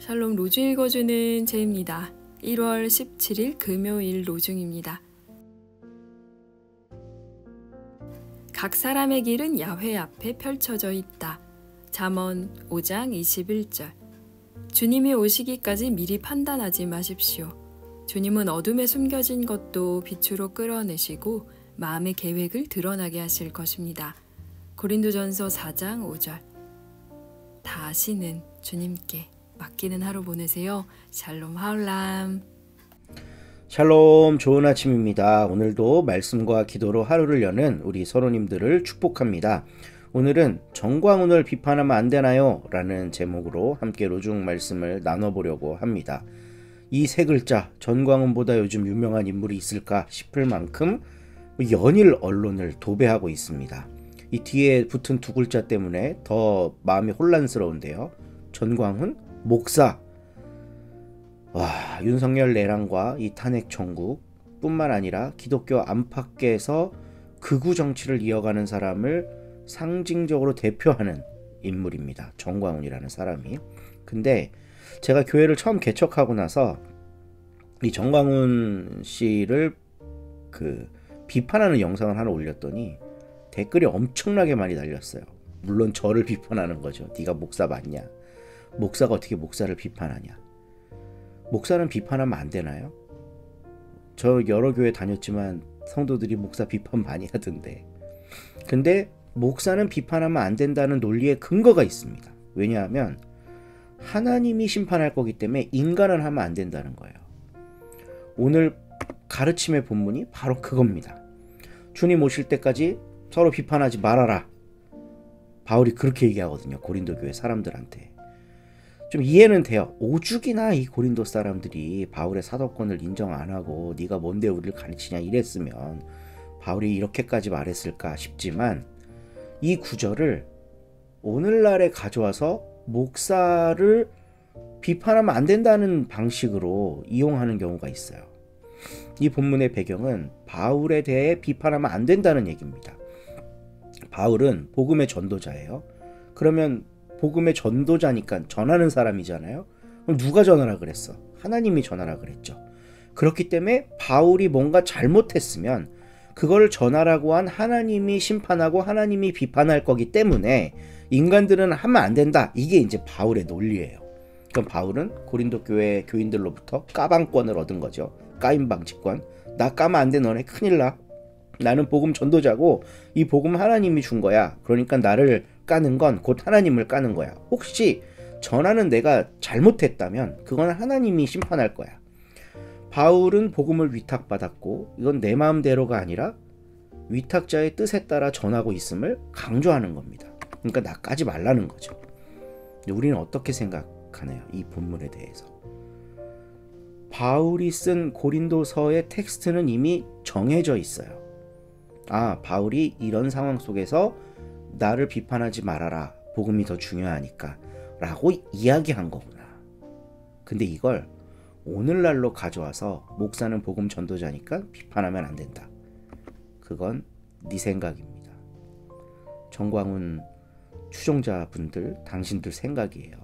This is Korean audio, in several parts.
샬롬 로주 읽어주는 제입니다. 1월 17일 금요일 로중입니다. 각 사람의 길은 야훼 앞에 펼쳐져 있다. 잠언 5장 21절. 주님이 오시기까지 미리 판단하지 마십시오. 주님은 어둠에 숨겨진 것도 빛으로 끌어내시고 마음의 계획을 드러나게 하실 것입니다. 고린도전서 4장 5절. 다 아시는 주님께 맡기는 하루 보내세요. 샬롬 하울람. 샬롬, 좋은 아침입니다. 오늘도 말씀과 기도로 하루를 여는 우리 선호님들을 축복합니다. 오늘은 정광훈을 비판하면 안 되나요? 라는 제목으로 함께 로중 말씀을 나눠보려고 합니다. 이 세 글자, 전광훈보다 요즘 유명한 인물이 있을까 싶을 만큼 연일 언론을 도배하고 있습니다. 이 뒤에 붙은 두 글자 때문에 더 마음이 혼란스러운데요. 전광훈 목사. 와, 윤석열 내란과 이 탄핵 정국 뿐만 아니라 기독교 안팎에서 극우 정치를 이어가는 사람을 상징적으로 대표하는 인물입니다. 정광훈이라는 사람이. 근데 제가 교회를 처음 개척하고 나서 이 정광훈 씨를 비판하는 영상을 하나 올렸더니 댓글이 엄청나게 많이 달렸어요. 물론 저를 비판하는 거죠. 네가 목사 맞냐? 목사가 어떻게 목사를 비판하냐? 목사는 비판하면 안 되나요? 저 여러 교회 다녔지만 성도들이 목사 비판 많이 하던데. 근데 목사는 비판하면 안 된다는 논리에 근거가 있습니다. 왜냐하면 하나님이 심판할 거기 때문에 인간은 하면 안 된다는 거예요. 오늘 가르침의 본문이 바로 그겁니다. 주님 오실 때까지 서로 비판하지 말아라. 바울이 그렇게 얘기하거든요. 고린도 교회 사람들한테. 좀 이해는 돼요. 오죽이나 이 고린도 사람들이 바울의 사도권을 인정 안 하고 네가 뭔데 우리를 가르치냐 이랬으면 바울이 이렇게까지 말했을까 싶지만 이 구절을 오늘날에 가져와서 목사를 비판하면 안 된다는 방식으로 이용하는 경우가 있어요. 이 본문의 배경은 바울에 대해 비판하면 안 된다는 얘기입니다. 바울은 복음의 전도자예요. 그러면 복음의 전도자니까 전하는 사람이잖아요. 그럼 누가 전하라 그랬어? 하나님이 전하라 그랬죠. 그렇기 때문에 바울이 뭔가 잘못했으면 그걸 전하라고 한 하나님이 심판하고 하나님이 비판할 거기 때문에 인간들은 하면 안 된다. 이게 이제 바울의 논리예요. 그럼 바울은 고린도 교회 교인들로부터 까방권을 얻은 거죠. 까임 방지권. 나 까면 안 돼. 너네 큰일 나. 나는 복음 전도자고 이 복음 하나님이 준 거야. 그러니까 나를 까는 건 곧 하나님을 까는 거야. 혹시 전하는 내가 잘못했다면 그건 하나님이 심판할 거야. 바울은 복음을 위탁받았고 이건 내 마음대로가 아니라 위탁자의 뜻에 따라 전하고 있음을 강조하는 겁니다. 그러니까 나 까지 말라는 거죠. 근데 우리는 어떻게 생각하나요? 이 본문에 대해서. 바울이 쓴 고린도서의 텍스트는 이미 정해져 있어요. 아, 바울이 이런 상황 속에서 나를 비판하지 말아라. 복음이 더 중요하니까 라고 이야기한 거구나. 근데 이걸 오늘날로 가져와서 목사는 복음 전도자니까 비판하면 안 된다. 그건 네 생각입니다. 정광훈 추종자분들, 당신들 생각이에요.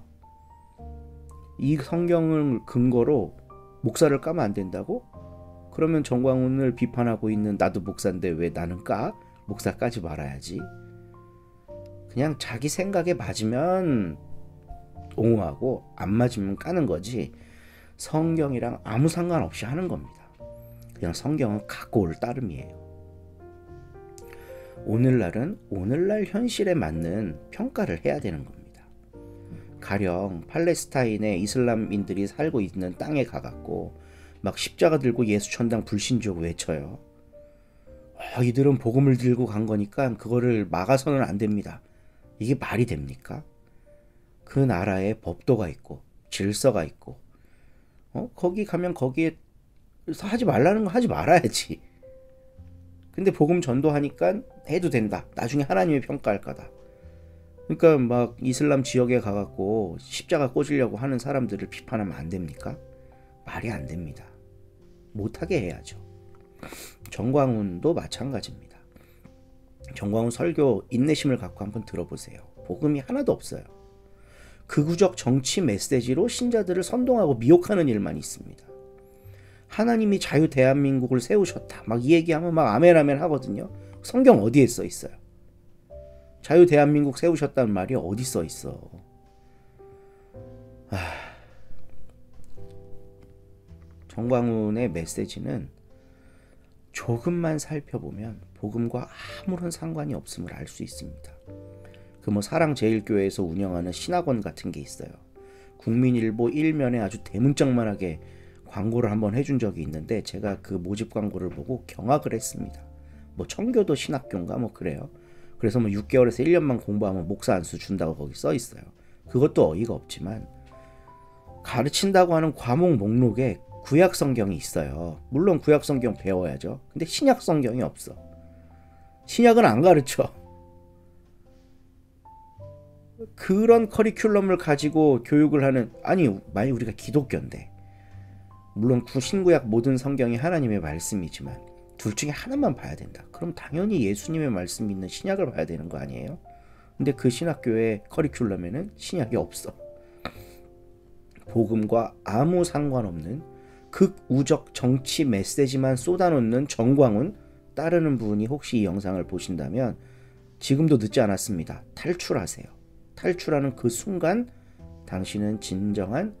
이 성경을 근거로 목사를 까면 안 된다고? 그러면 정광훈을 비판하고 있는 나도 목사인데 왜 나는 까? 목사 까지 말아야지. 그냥 자기 생각에 맞으면 옹호하고 안 맞으면 까는 거지 성경이랑 아무 상관없이 하는 겁니다. 그냥 성경은 갖고 올 따름이에요. 오늘날은 오늘날 현실에 맞는 평가를 해야 되는 겁니다. 가령 팔레스타인의 이슬람인들이 살고 있는 땅에 가갖고 막 십자가 들고 예수 천당 불신족 외쳐요. 이들은 복음을 들고 간 거니까 그거를 막아서는 안 됩니다. 이게 말이 됩니까? 그 나라에 법도가 있고 질서가 있고 거기 가면 거기에 하지 말라는 거 하지 말아야지. 근데 복음 전도하니까 해도 된다. 나중에 하나님이 평가할 거다. 그러니까 막 이슬람 지역에 가갖고 십자가 꽂으려고 하는 사람들을 비판하면 안 됩니까? 말이 안 됩니다. 못하게 해야죠. 정광훈도 마찬가지입니다. 정광훈 설교 인내심을 갖고 한번 들어보세요. 복음이 하나도 없어요. 극우적 정치 메시지로 신자들을 선동하고 미혹하는 일만 있습니다. 하나님이 자유 대한민국을 세우셨다. 막 이 얘기하면 막 아멘 아멘 하거든요. 성경 어디에 써 있어요? 자유 대한민국 세우셨다는 말이 어디 써 있어? 정광훈의 메시지는 조금만 살펴보면 복음과 아무런 상관이 없음을 알 수 있습니다. 그 뭐 사랑제일교회에서 운영하는 신학원 같은 게 있어요. 국민일보 1면에 아주 대문짝만하게 광고를 한번 해준 적이 있는데 제가 그 모집 광고를 보고 경악을 했습니다. 뭐 청교도 신학교인가 뭐 그래요. 그래서 뭐 6개월에서 1년만 공부하면 목사 안수 준다고 거기 써 있어요. 그것도 어이가 없지만 가르친다고 하는 과목 목록에 구약 성경이 있어요. 물론 구약 성경 배워야죠. 근데 신약 성경이 없어. 신약은 안 가르쳐. 그런 커리큘럼을 가지고 교육을 하는, 아니 만약 우리가 기독교인데 물론 신구약 모든 성경이 하나님의 말씀이지만 둘 중에 하나만 봐야 된다. 그럼 당연히 예수님의 말씀이 있는 신약을 봐야 되는 거 아니에요? 근데 그 신학교의 커리큘럼에는 신약이 없어. 복음과 아무 상관없는 극우적 정치 메시지만 쏟아놓는 정광훈 따르는 분이 혹시 이 영상을 보신다면 지금도 늦지 않았습니다. 탈출하세요. 탈출하는 그 순간 당신은 진정한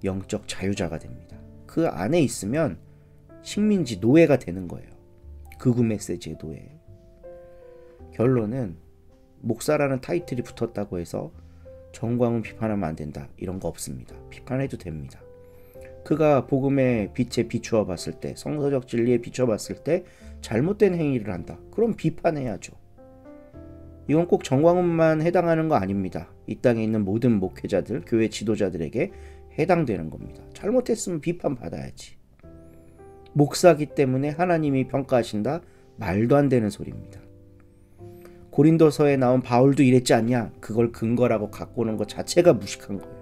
영적 자유자가 됩니다. 그 안에 있으면 식민지 노예가 되는 거예요. 극우 메시지의 노예. 결론은 목사라는 타이틀이 붙었다고 해서 정광훈 비판하면 안 된다. 이런 거 없습니다. 비판해도 됩니다. 그가 복음의 빛에 비추어 봤을 때, 성서적 진리에 비추어 봤을 때 잘못된 행위를 한다. 그럼 비판해야죠. 이건 꼭 정광훈만 해당하는 거 아닙니다. 이 땅에 있는 모든 목회자들, 교회 지도자들에게 해당되는 겁니다. 잘못했으면 비판받아야지. 목사기 때문에 하나님이 평가하신다? 말도 안 되는 소리입니다. 고린도서에 나온 바울도 이랬지 않냐? 그걸 근거라고 갖고 오는 것 자체가 무식한 거예요.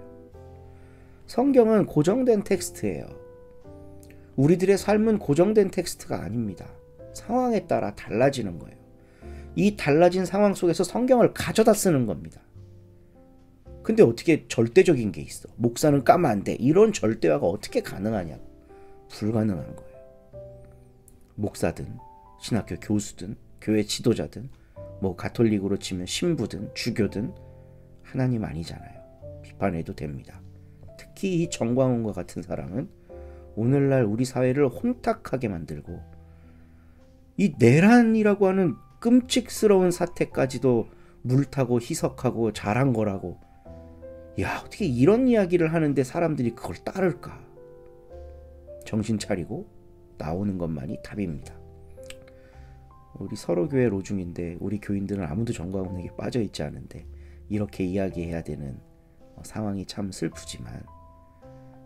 성경은 고정된 텍스트예요. 우리들의 삶은 고정된 텍스트가 아닙니다. 상황에 따라 달라지는 거예요. 이 달라진 상황 속에서 성경을 가져다 쓰는 겁니다. 근데 어떻게 절대적인 게 있어? 목사는 까면 안 돼. 이런 절대화가 어떻게 가능하냐고. 불가능한 거예요. 목사든 신학교 교수든 교회 지도자든 뭐 가톨릭으로 치면 신부든 주교든 하나님 아니잖아요. 비판해도 됩니다. 특히 이 정광훈과 같은 사람은 오늘날 우리 사회를 혼탁하게 만들고 이 내란이라고 하는 끔찍스러운 사태까지도 물타고 희석하고 잘한 거라고. 야, 어떻게 이런 이야기를 하는데 사람들이 그걸 따를까? 정신 차리고 나오는 것만이 답입니다. 우리 서로교회 로중인데 우리 교인들은 아무도 정광훈에게 빠져있지 않은데 이렇게 이야기해야 되는 상황이 참 슬프지만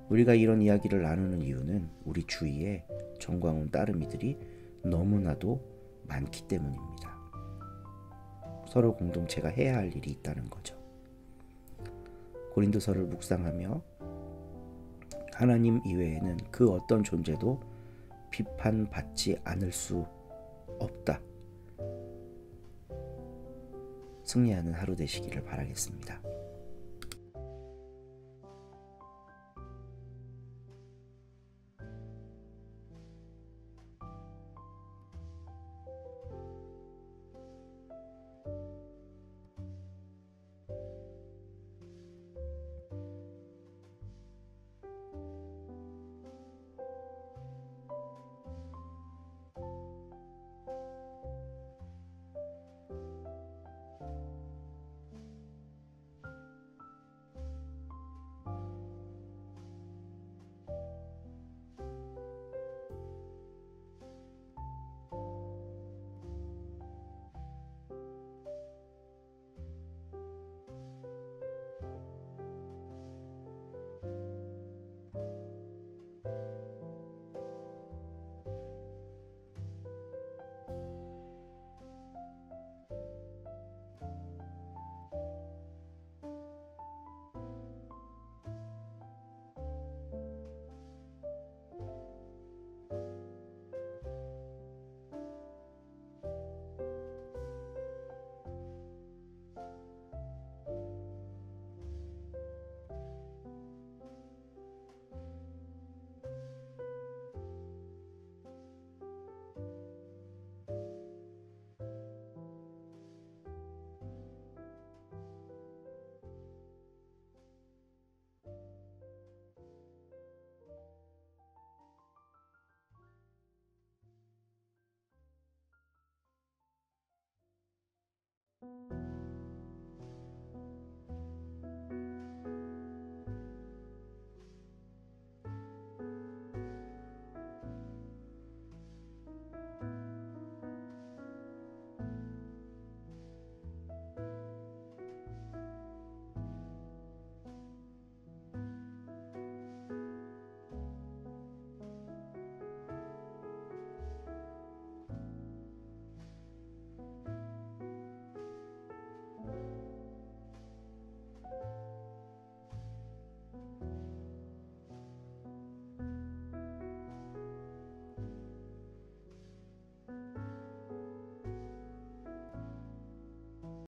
우리가 이런 이야기를 나누는 이유는 우리 주위에 정광훈 따르미들이 너무나도 많기 때문입니다. 서로 공동체가 해야 할 일이 있다는 거죠. 고린도서를 묵상하며 하나님 이외에는 그 어떤 존재도 비판받지 않을 수 없다. 승리하는 하루 되시기를 바라겠습니다.